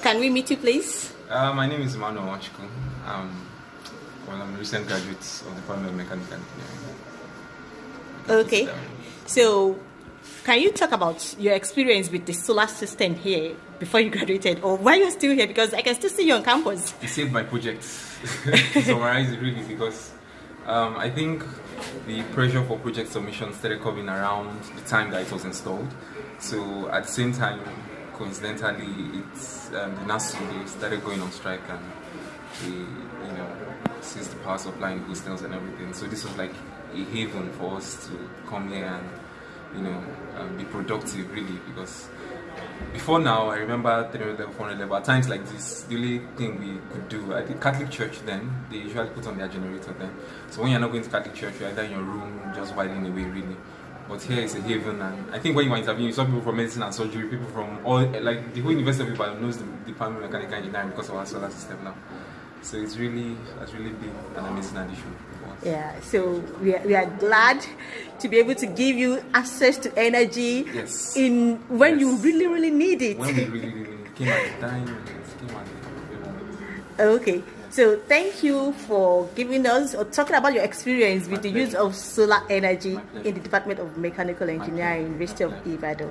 Can we meet you, please? My name is Emmanuel Wachiko. I'm a recent graduate of the Department of Mechanical Engineering. Okay. So, can you talk about your experience with the solar system here before you graduated, or why you're still here? Because I can still see you on campus. It saved my project. To summarize it really, because I think the pressure for project submission started coming around the time that it was installed. So at the same time, coincidentally, it's the NASU, they started going on strike, and they, ceased the power supply in hostels and everything. So this was like a haven for us to come here and be productive, really, because before now, I remember 300 level, 400 level, at times like this, the only thing we could do, at the Catholic church then, they usually put on their generator then. So when you're not going to Catholic church, you're either in your room, just whiling away, really. But here it's a haven, and I think when you were interviewing, you saw people from medicine and surgery, people from all, like the whole University of Ibadan knows the Department of Mechanical Engineering because of our solar system now. So has really been an amazing addition for us. Yeah, so we are glad to be able to give you access to energy when you really need it. When we really need it. Came at the time, Okay, so thank you for giving us or talking about your experience with the use of solar energy in the Department of Mechanical Engineering, University of Ibadan.